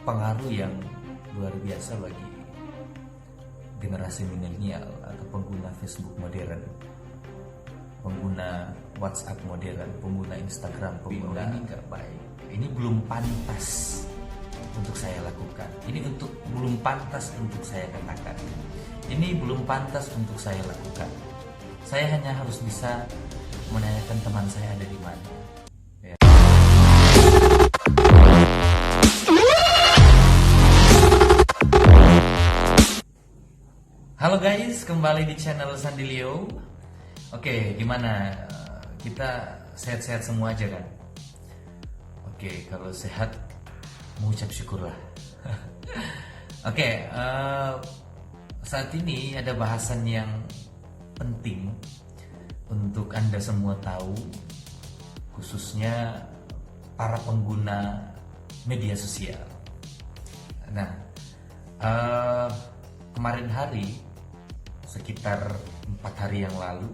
pengaruh yang luar biasa bagi generasi milenial atau pengguna Facebook modern, pengguna WhatsApp modern, pengguna Instagram, pengguna ini nggak baik. Ini belum pantas untuk saya lakukan. Ini belum pantas untuk saya katakan. Ini belum pantas untuk saya lakukan. Saya hanya harus bisa menanyakan teman saya ada di mana. Ya. Halo guys, kembali di channel Sandilio. Oke, gimana? Kita sehat-sehat semua aja kan? Oke, kalau sehat mengucap syukurlah. Oke, saat ini ada bahasan yang penting untuk Anda semua tahu, khususnya para pengguna media sosial. Nah, kemarin hari, sekitar 4 hari yang lalu,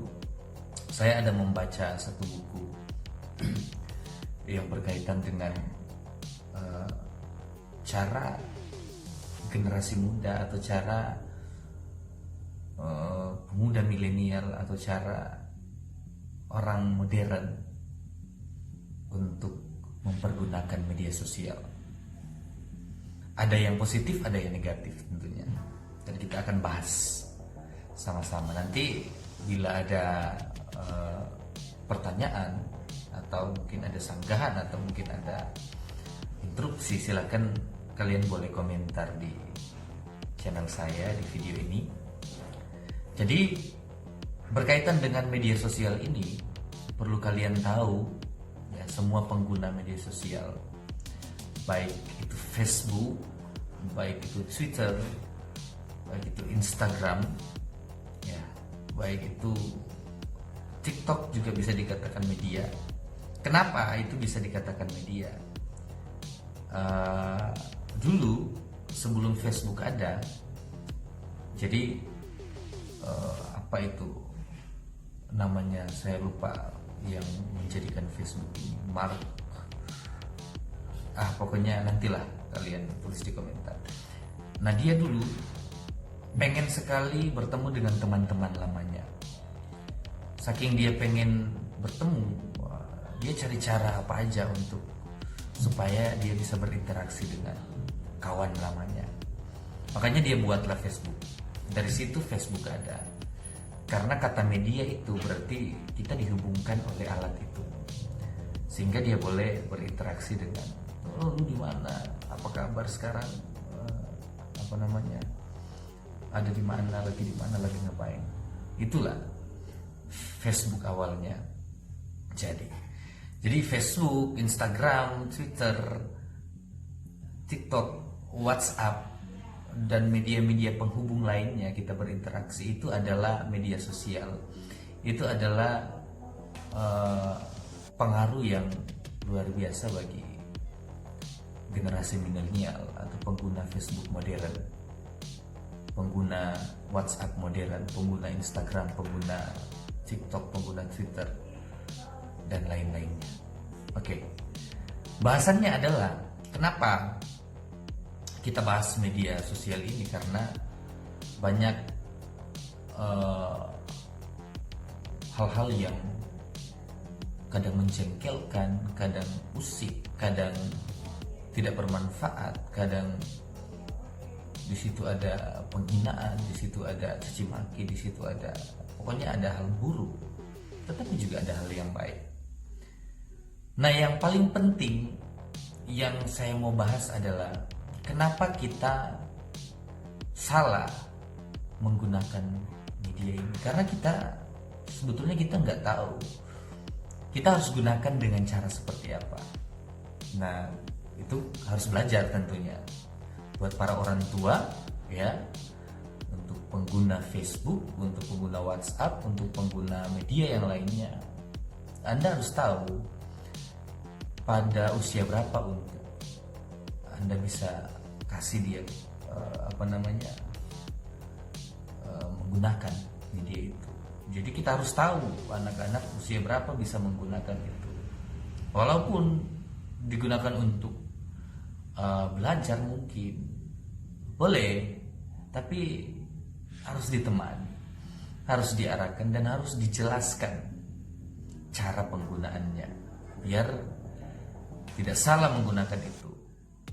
saya ada membaca satu buku yang berkaitan dengan cara generasi muda atau cara pemuda milenial atau cara orang modern untuk mempergunakan media sosial. Ada yang positif, ada yang negatif tentunya. Dan kita akan bahas sama-sama. Nanti bila ada pertanyaan atau mungkin ada sanggahan atau mungkin ada interupsi, silakan kalian boleh komentar di channel saya di video ini. Jadi berkaitan dengan media sosial ini, perlu kalian tahu ya, semua pengguna media sosial, baik itu Facebook, baik itu Twitter, baik itu Instagram, ya, baik itu TikTok juga bisa dikatakan media. Kenapa itu bisa dikatakan media? Dulu sebelum Facebook ada, jadi apa itu namanya, saya lupa, yang menjadikan Facebook ini, Mark, pokoknya nantilah kalian tulis di komentar. Nah, dia dulu pengen sekali bertemu dengan teman-teman lamanya. Saking dia pengen bertemu, dia cari cara apa aja untuk supaya dia bisa berinteraksi dengan kawan lamanya. Makanya dia buatlah Facebook. Dari situ Facebook ada. Karena kata media itu berarti kita dihubungkan oleh alat itu, sehingga dia boleh berinteraksi dengan, oh lu di mana, apa kabar sekarang, apa namanya, ada di mana, lagi ngapain. Itulah Facebook awalnya. Jadi Facebook, Instagram, Twitter, TikTok, WhatsApp, dan media-media penghubung lainnya kita berinteraksi, itu adalah media sosial. Itu adalah pengaruh yang luar biasa bagi generasi milenial atau pengguna Facebook modern, pengguna WhatsApp modern, pengguna Instagram, pengguna TikTok, pengguna Twitter, dan lain-lainnya. Oke, bahasannya adalah kenapa kita bahas media sosial ini, karena banyak hal-hal yang kadang menjengkelkan, kadang usik, kadang tidak bermanfaat, kadang di situ ada penghinaan, di situ ada caci maki, di situ ada, pokoknya ada hal buruk, tetapi juga ada hal yang baik. Nah, yang paling penting yang saya mau bahas adalah kenapa kita salah menggunakan media ini. Karena sebetulnya kita nggak tahu kita harus gunakan dengan cara seperti apa. Nah, itu harus belajar tentunya. Buat para orang tua ya, untuk pengguna Facebook, untuk pengguna WhatsApp, untuk pengguna media yang lainnya, Anda harus tahu pada usia berapa untuk Anda bisa kasih dia menggunakan media itu. Jadi kita harus tahu anak-anak usia berapa bisa menggunakan itu. Walaupun digunakan untuk belajar mungkin boleh, tapi harus ditemani, harus diarahkan dan harus dijelaskan cara penggunaannya biar tidak salah menggunakan itu.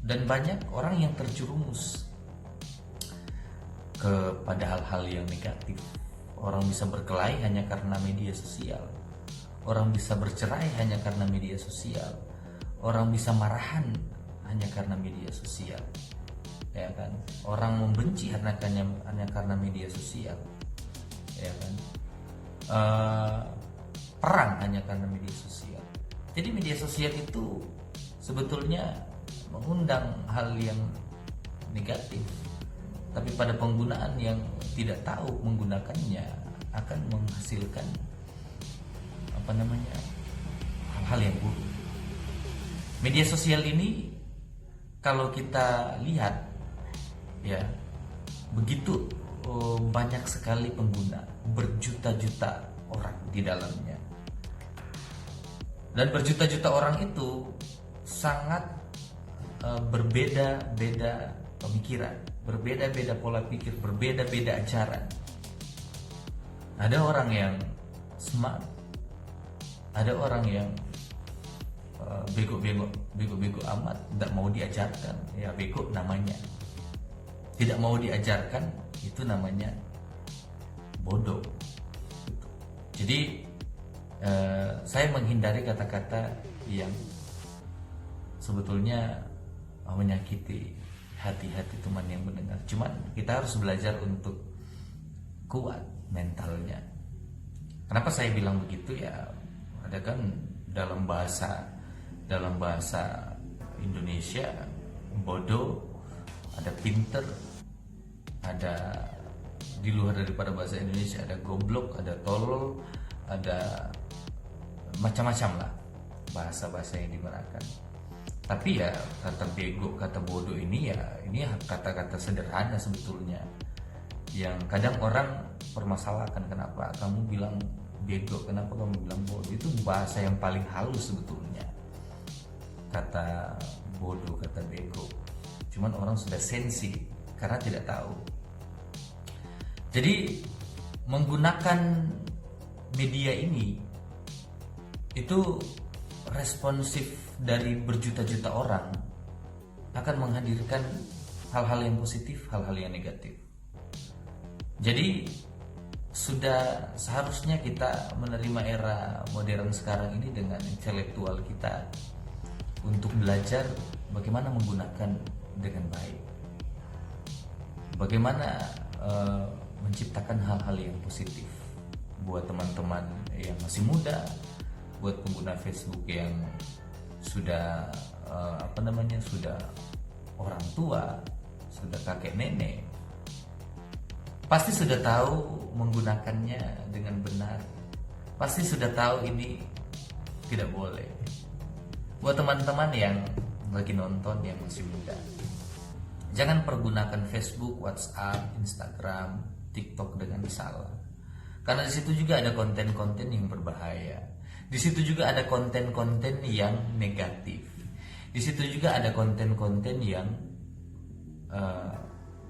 Dan banyak orang yang terjerumus kepada hal-hal yang negatif. Orang bisa berkelahi hanya karena media sosial. Orang bisa bercerai hanya karena media sosial. Orang bisa marahan hanya karena media sosial. Ya kan? Orang membenci hanya karena media sosial. Ya kan? Perang hanya karena media sosial. Jadi media sosial itu sebetulnya mengundang hal yang negatif, tapi pada penggunaan yang tidak tahu menggunakannya akan menghasilkan hal-hal yang buruk. Media sosial ini kalau kita lihat ya, begitu banyak sekali pengguna, berjuta-juta orang di dalamnya. Dan berjuta-juta orang itu sangat berbeda-beda pemikiran, berbeda-beda pola pikir, berbeda-beda ajaran. Ada orang yang smart, ada orang yang bego amat, tidak mau diajarkan, ya bego namanya. Tidak mau diajarkan, itu namanya bodoh. Jadi saya menghindari kata-kata yang sebetulnya menyakiti hati-hati teman yang mendengar. Cuman kita harus belajar untuk kuat mentalnya. Kenapa saya bilang begitu ya? Ada kan dalam bahasa Indonesia bodoh, ada pinter, ada di luar daripada bahasa Indonesia ada goblok, ada tolol, ada macam-macam lah bahasa-bahasa yang digunakan. Tapi ya kata bego, kata bodoh ini kata-kata sederhana sebetulnya, yang kadang orang permasalahkan. Kenapa kamu bilang bego, kenapa kamu bilang bodoh? Itu bahasa yang paling halus sebetulnya, kata bodoh, kata bego. Cuman orang sudah sensi karena tidak tahu. Jadi menggunakan media ini itu responsif dari berjuta-juta orang akan menghadirkan hal-hal yang positif, hal-hal yang negatif. Jadi sudah seharusnya kita menerima era modern sekarang ini dengan intelektual kita untuk belajar bagaimana menggunakan dengan baik, bagaimana menciptakan hal-hal yang positif buat teman-teman yang masih muda, buat pengguna Facebook yang sudah sudah orang tua, sudah kakek nenek, pasti sudah tahu menggunakannya dengan benar, pasti sudah tahu ini tidak boleh. Buat teman-teman yang lagi nonton yang masih muda, jangan pergunakan Facebook, WhatsApp, Instagram, TikTok dengan salah. Karena di situ juga ada konten-konten yang berbahaya. Di situ juga ada konten-konten yang negatif. Di situ juga ada konten-konten yang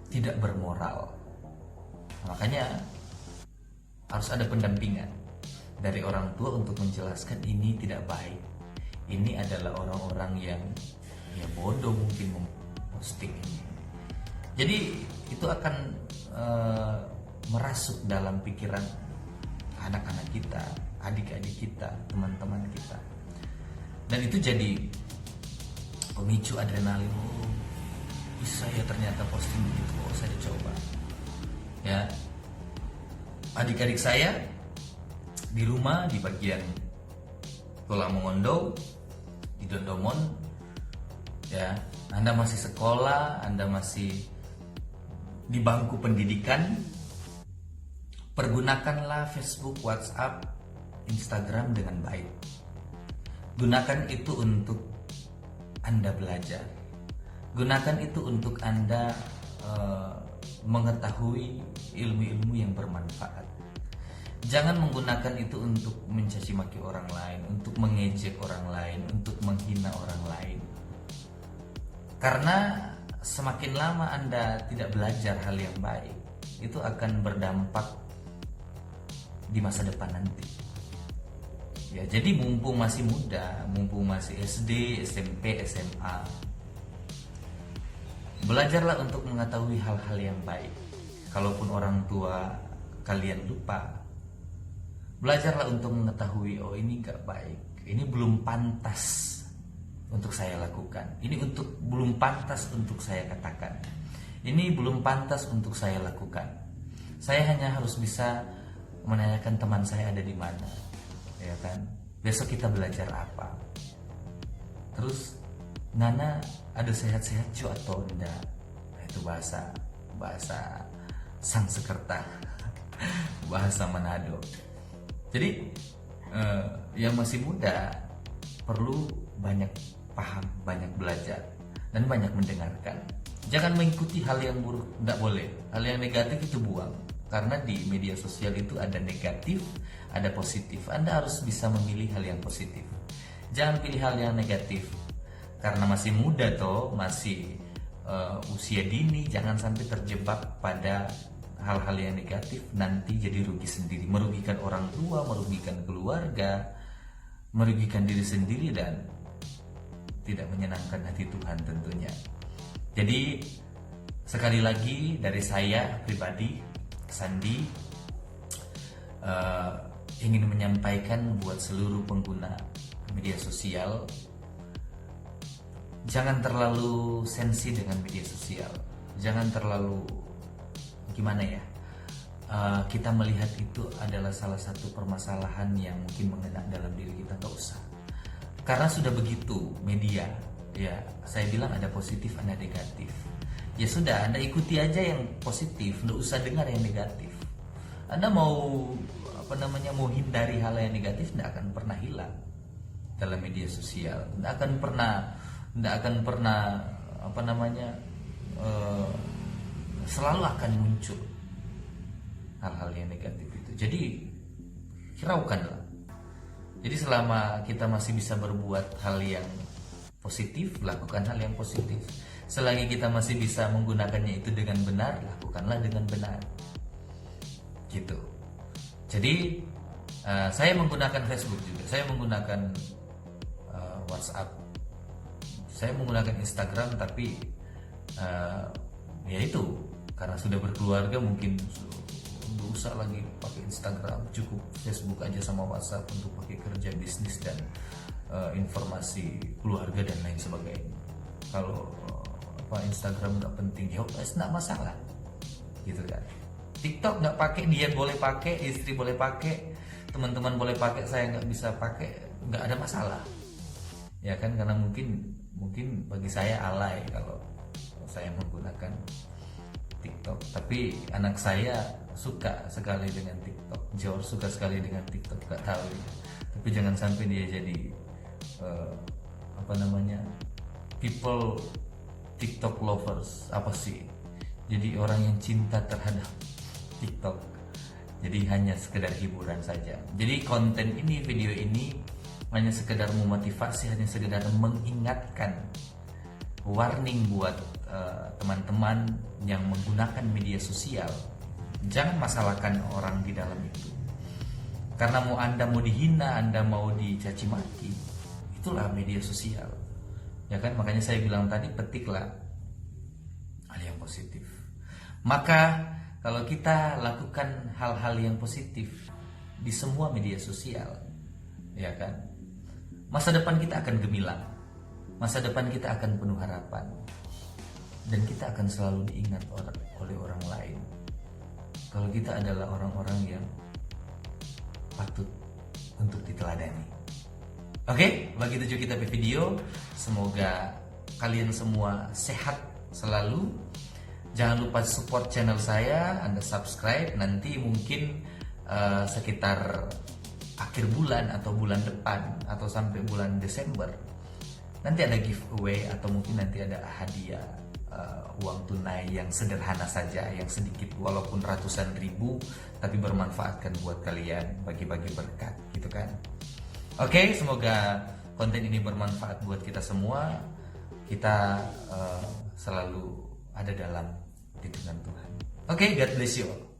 tidak bermoral. Makanya harus ada pendampingan dari orang tua untuk menjelaskan ini tidak baik. Ini adalah orang-orang yang bodoh mungkin memposting ini. Jadi itu akan merasuk dalam pikiran anak-anak kita, adik-adik kita, teman-teman kita. Dan itu jadi pemicu adrenalin. Oh, bisa ya ternyata posting begitu. Oh, saya coba. Ya, adik-adik saya di rumah di bagian Tulang Mongondo, di Dondomon, ya, Anda masih sekolah, Anda masih di bangku pendidikan, pergunakanlah Facebook, WhatsApp, Instagram dengan baik. Gunakan itu untuk Anda belajar. Gunakan itu untuk Anda mengetahui ilmu-ilmu yang bermanfaat. Jangan menggunakan itu untuk mencaci maki orang lain, untuk mengejek orang lain, untuk menghina orang lain. Karena semakin lama Anda tidak belajar hal yang baik, itu akan berdampak di masa depan nanti. Ya, jadi mumpung masih muda, mumpung masih SD, SMP, SMA, belajarlah untuk mengetahui hal-hal yang baik. Kalaupun orang tua kalian lupa, belajarlah untuk mengetahui, oh ini gak baik, ini belum pantas untuk saya lakukan, ini belum pantas untuk saya katakan, ini belum pantas untuk saya lakukan. Saya hanya harus bisa menanyakan teman saya ada di mana, ya kan? Besok kita belajar apa? Terus Nana ada sehat-sehat cu atau enggak? Nah, itu bahasa Sangsekerta, bahasa Manado. Jadi yang masih muda perlu banyak paham, banyak belajar, dan banyak mendengarkan. Jangan mengikuti hal yang buruk, tidak boleh. Hal yang negatif itu buang. Karena di media sosial itu ada negatif, ada positif. Anda harus bisa memilih hal yang positif. Jangan pilih hal yang negatif. Karena masih muda toh, masih usia dini, jangan sampai terjebak pada hal-hal yang negatif, nanti jadi rugi sendiri, merugikan orang tua, merugikan keluarga, merugikan diri sendiri, dan tidak menyenangkan hati Tuhan tentunya. Jadi sekali lagi dari saya pribadi, Sandi, ingin menyampaikan buat seluruh pengguna media sosial, jangan terlalu sensi dengan media sosial, jangan terlalu gimana ya, kita melihat itu adalah salah satu permasalahan yang mungkin mengena dalam diri kita, gak usah. Karena sudah begitu media, ya saya bilang ada positif, ada negatif. Ya sudah, Anda ikuti aja yang positif, nggak usah dengar yang negatif. Anda mau mau hindari hal yang negatif, nggak akan pernah hilang dalam media sosial, nggak akan pernah selalu akan muncul hal-hal yang negatif itu. Jadi hiraukanlah. Jadi selama kita masih bisa berbuat hal yang positif, lakukan hal yang positif. Selagi kita masih bisa menggunakannya itu dengan benar, lakukanlah dengan benar. Gitu. Jadi saya menggunakan Facebook juga, saya menggunakan WhatsApp, saya menggunakan Instagram, tapi ya itu karena sudah berkeluarga mungkin nggak usah lagi pakai Instagram, cukup Facebook aja sama WhatsApp untuk pakai kerja, bisnis, dan informasi keluarga dan lain sebagainya. Kalau Instagram nggak penting, ya nggak masalah, gitu kan. TikTok nggak pakai, dia boleh pakai, istri boleh pakai, teman-teman boleh pakai, saya nggak bisa pakai, nggak ada masalah, ya kan? Karena mungkin bagi saya alay kalau saya menggunakan TikTok, tapi anak saya suka sekali dengan TikTok, George suka sekali dengan TikTok, gak tahu ya. Tapi jangan sampai dia jadi people TikTok lovers, apa sih? Jadi orang yang cinta terhadap TikTok. Jadi hanya sekedar hiburan saja. Jadi konten ini, video ini hanya sekedar memotivasi, hanya sekedar mengingatkan, warning buat teman-teman yang menggunakan media sosial. Jangan masalahkan orang di dalam itu. Karena Anda mau dihina, Anda mau dicaci maki, itulah media sosial. Ya kan, makanya saya bilang tadi, petiklah hal yang positif. Maka kalau kita lakukan hal-hal yang positif di semua media sosial, ya kan, masa depan kita akan gemilang, masa depan kita akan penuh harapan, dan kita akan selalu diingat oleh orang lain kalau kita adalah orang-orang yang patut untuk diteladani. Oke, bagi tujuh kita video, semoga kalian semua sehat selalu. Jangan lupa support channel saya, Anda subscribe. Nanti mungkin sekitar akhir bulan atau bulan depan atau sampai bulan Desember, nanti ada giveaway atau mungkin nanti ada hadiah uang tunai yang sederhana saja, yang sedikit walaupun ratusan ribu, tapi bermanfaatkan buat kalian, bagi-bagi berkat gitu kan. Oke, semoga konten ini bermanfaat buat kita semua. kita selalu ada dalam lindungan Tuhan. Oke, God bless you all.